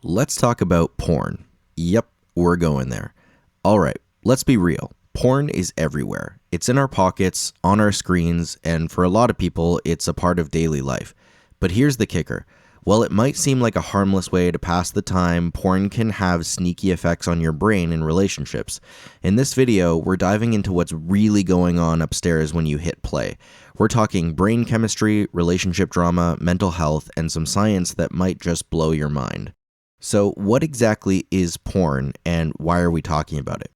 Let's talk about porn. Yep, we're going there. Alright, let's be real. Porn is everywhere. It's in our pockets, on our screens, and for a lot of people, it's a part of daily life. But here's the kicker. While it might seem like a harmless way to pass the time, porn can have sneaky effects on your brain and relationships. In this video, we're diving into what's really going on upstairs when you hit play. We're talking brain chemistry, relationship drama, mental health, and some science that might just blow your mind. So what exactly is porn, and why are we talking about it?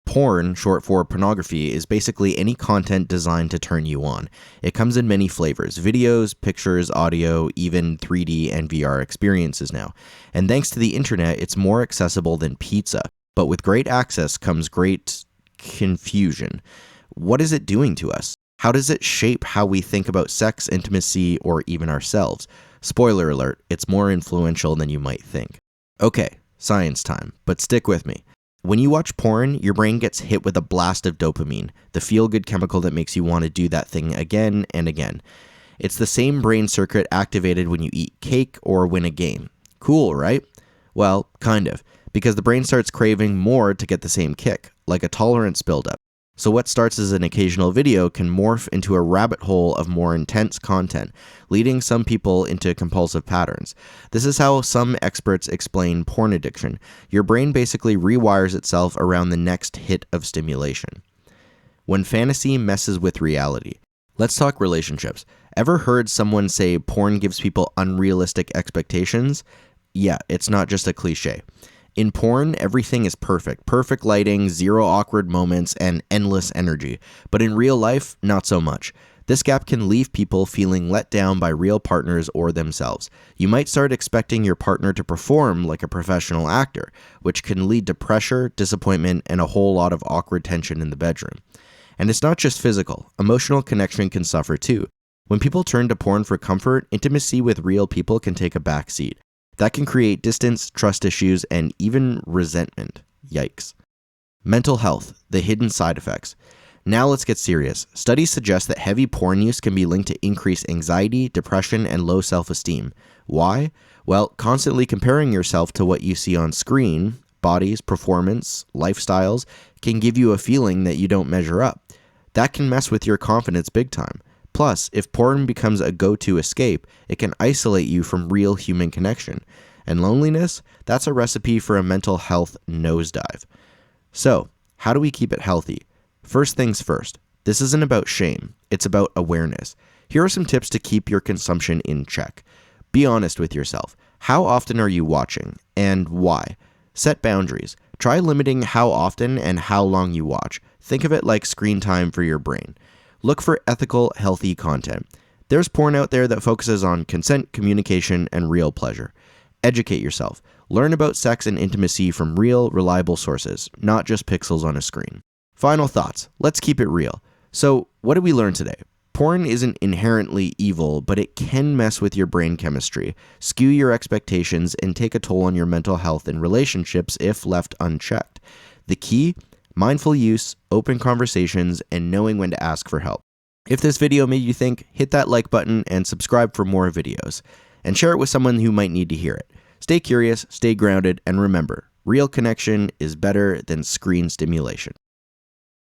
Porn, short for pornography, is basically any content designed to turn you on. It comes in many flavors: videos, pictures, audio, even 3D and VR experiences now. And thanks to the internet, it's more accessible than pizza. But with great access comes great confusion. What is it doing to us? How does it shape how we think about sex, intimacy, or even ourselves? Spoiler alert, it's more influential than you might think. Okay, science time, but stick with me. When you watch porn, your brain gets hit with a blast of dopamine, the feel-good chemical that makes you want to do that thing again and again. It's the same brain circuit activated when you eat cake or win a game. Cool, right? Well, kind of, because the brain starts craving more to get the same kick, like a tolerance buildup. So what starts as an occasional video can morph into a rabbit hole of more intense content, leading some people into compulsive patterns. This is how some experts explain porn addiction. Your brain basically rewires itself around the next hit of stimulation. When fantasy messes with reality. Let's talk relationships. Ever heard someone say porn gives people unrealistic expectations? Yeah, it's not just a cliche. In porn, everything is perfect. Perfect lighting, zero awkward moments, and endless energy. But in real life, not so much. This gap can leave people feeling let down by real partners or themselves. You might start expecting your partner to perform like a professional actor, which can lead to pressure, disappointment, and a whole lot of awkward tension in the bedroom. And it's not just physical. Emotional connection can suffer too. When people turn to porn for comfort, intimacy with real people can take a back seat. That can create distance, trust issues, and even resentment. Yikes. Mental health, the hidden side effects. Now let's get serious. Studies suggest that heavy porn use can be linked to increased anxiety, depression, and low self-esteem. Why? Well, constantly comparing yourself to what you see on screen, bodies, performance, lifestyles, can give you a feeling that you don't measure up. That can mess with your confidence big time. Plus, if porn becomes a go-to escape, it can isolate you from real human connection. And loneliness, that's a recipe for a mental health nosedive. So, how do we keep it healthy? First things first, this isn't about shame, it's about awareness. Here are some tips to keep your consumption in check. Be honest with yourself. How often are you watching, and why? Set boundaries. Try limiting how often and how long you watch. Think of it like screen time for your brain. Look for ethical, healthy content. There's porn out there that focuses on consent, communication, and real pleasure. Educate yourself. Learn about sex and intimacy from real, reliable sources, not just pixels on a screen. Final thoughts. Let's keep it real. So, what did we learn today? Porn isn't inherently evil, but it can mess with your brain chemistry, skew your expectations, and take a toll on your mental health and relationships if left unchecked. The key? Mindful use, open conversations, and knowing when to ask for help. If this video made you think, hit that like button and subscribe for more videos. And share it with someone who might need to hear it. Stay curious, stay grounded, and remember, real connection is better than screen stimulation.